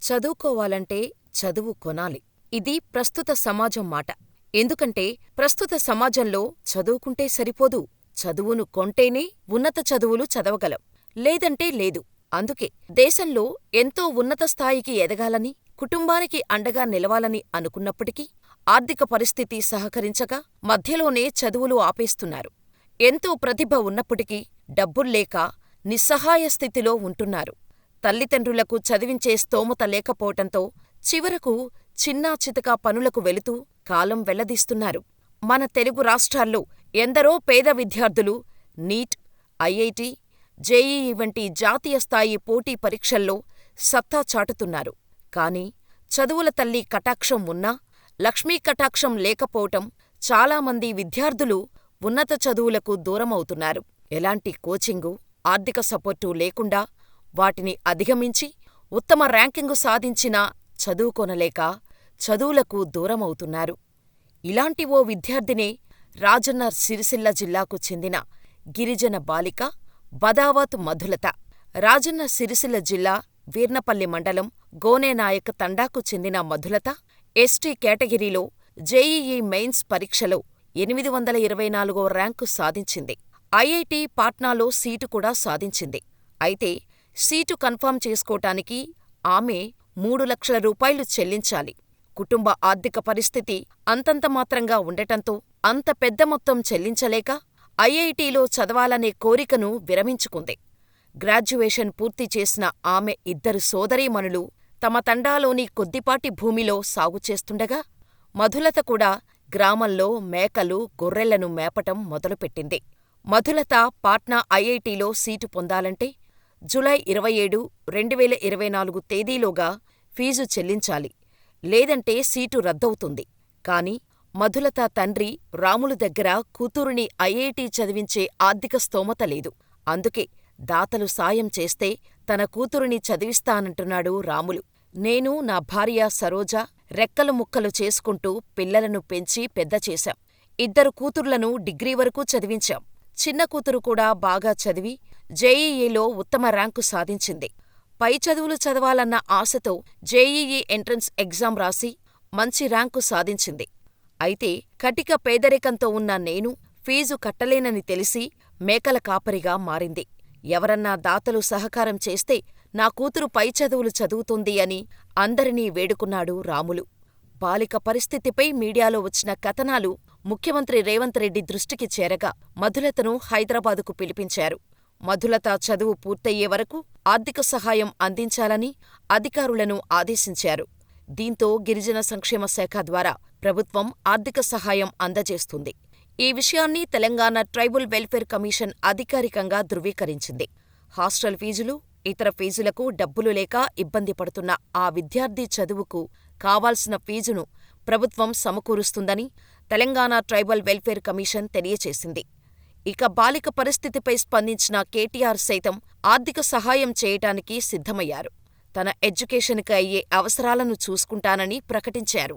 చదువుకోవాలంటే చదువు కొనాలి. ఇది ప్రస్తుత సమాజం మాట. ఎందుకంటే ప్రస్తుత సమాజంలో చదువుకుంటే సరిపోదు, చదువును కొంటేనే ఉన్నత చదువులు చదవగలం. లేదంటే లేదు. అందుకే దేశంలో ఎంతో ఉన్నత స్థాయికి ఎదగాలని, కుటుంబానికి అండగా నిలవాలని అనుకున్నప్పటికీ ఆర్థిక పరిస్థితి సహకరించక మధ్యలోనే చదువులు ఆపేస్తున్నారు. ఎంతో ప్రతిభ ఉన్నప్పటికీ డబ్బుల్లేక నిస్సహాయ స్థితిలో ఉంటున్నారు. తల్లిదండ్రులకు చదివించే స్తోమత లేకపోవటంతో చివరకు చిన్నాచితకా పనులకు వెళుతూ కాలం వెళ్లదీస్తున్నారు. మన తెలుగు రాష్ట్రాల్లో ఎందరో పేద విద్యార్థులు నీట్, ఐఐటి, జేఈఈ వంటి జాతీయ స్థాయి పోటీ పరీక్షల్లో సత్తా చాటుతున్నారు. కాని చదువుల తల్లి కటాక్షం ఉన్నా, లక్ష్మీ కటాక్షం లేకపోవటం చాలామంది విద్యార్థులు ఉన్నత చదువులకు దూరమవుతున్నారు. ఎలాంటి కోచింగు, ఆర్థిక సపోర్టు లేకుండా వాటిని అధిగమించి ఉత్తమ ర్యాంకింగు సాధించినా చదువుకొనలేక చదువులకు దూరమవుతున్నారు. ఇలాంటి ఓ విద్యార్థినే రాజన్న సిరిసిల్ల జిల్లాకు చెందిన గిరిజన బాలిక బదావత్ మధులత. రాజన్న సిరిసిల్ల జిల్లా వీర్నపల్లి మండలం గోనేనాయక్ తండాకు చెందిన మధులత ఎస్టీ కేటగిరీలో జేఈఈ మెయిన్స్ పరీక్షలో 824వ ర్యాంకు సాధించింది. ఐఐటి పాట్నాలో సీటు కూడా సాధించింది. అయితే సీటు కన్ఫర్మ్ చేసుకోటానికి ఆమె 3,00,000 రూపాయలు చెల్లించాలి. కుటుంబ ఆర్థిక పరిస్థితి అంతంతమాత్రంగా ఉండటంతో అంత పెద్ద మొత్తం చెల్లించలేక ఐఐటిలో చదవాలనే కోరికను విరమించుకుంది. గ్రాడ్యుయేషన్ పూర్తి చేసిన ఆమె 2 సోదరీమణులు తమ తండాలోని కొద్దిపాటి భూమిలో సాగు చేస్తుండగా మధులత కూడా గ్రామంలో మేకలు, గొర్రెలను మేపటం మొదలుపెట్టింది. మధులత పాట్నా ఐఐటిలో సీటు పొందాలంటే జూలై 27, 2024 తేదీలోగా ఫీజు చెల్లించాలి. లేదంటే సీటు రద్దవుతుంది. కాని మధులత తండ్రి రాములు దగ్గర కూతురిని ఐఐటి చదివించే ఆర్థిక స్తోమత లేదు. అందుకే దాతలు సాయం చేస్తే తన కూతురిని చదివిస్తానంటున్నాడు రాములు. నేను, నా భార్య సరోజ రెక్కలు ముక్కలు చేసుకుంటూ పిల్లలను పెంచి పెద్ద చేశాం. 2 కూతుర్లను డిగ్రీ వరకు చదివించాం. చిన్న కూతురు కూడా బాగా చదివి జేఈఈలో ఉత్తమ ర్యాంకు సాధించింది. పై చదువులు చదవాలన్న ఆశతో జేఈఈ ఎంట్రన్స్ ఎగ్జామ్ రాసి మంచి ర్యాంకు సాధించింది. అయితే కటిక పేదరికంతో ఉన్న నేను ఫీజు కట్టలేనని తెలిసి మేకల కాపరిగా మారింది. ఎవరన్నా దాతలు సహకారం చేస్తే నా కూతురు పై చదువులు చదువుతుంది అని అందరినీ వేడుకున్నాడు రాములు. బాలిక పరిస్థితిపై మీడియాలో వచ్చిన కథనాలు ముఖ్యమంత్రి రేవంత్ రెడ్డి దృష్టికి చేరగా మధులతను హైదరాబాదుకు పిలిపించారు. మధులత చదువు పూర్తయ్యే వరకు ఆర్థిక సహాయం అందించాలని అధికారులను ఆదేశించారు. దీంతో గిరిజన సంక్షేమ శాఖ ద్వారా ప్రభుత్వం ఆర్థిక సహాయం అందజేస్తుంది. ఈ విషయాన్ని తెలంగాణ ట్రైబల్ వెల్ఫేర్ కమిషన్ అధికారికంగా ధృవీకరించింది. హాస్టల్ ఫీజులు, ఇతర ఫీజులకు డబ్బులు లేక ఇబ్బంది పడుతున్న ఆ విద్యార్థి చదువుకు కావాల్సిన ఫీజును ప్రభుత్వం సమకూరుస్తుందని తెలంగాణ ట్రైబల్ వెల్ఫేర్ కమిషన్ తెలియచేసింది. ఇక బాలిక పరిస్థితిపై స్పందించిన కేటీఆర్ సైతం ఆర్థిక సహాయం చేయటానికి సిద్ధమయ్యారు. తన ఎడ్యుకేషన్కి అయ్యే అవసరాలను చూసుకుంటానని ప్రకటించారు.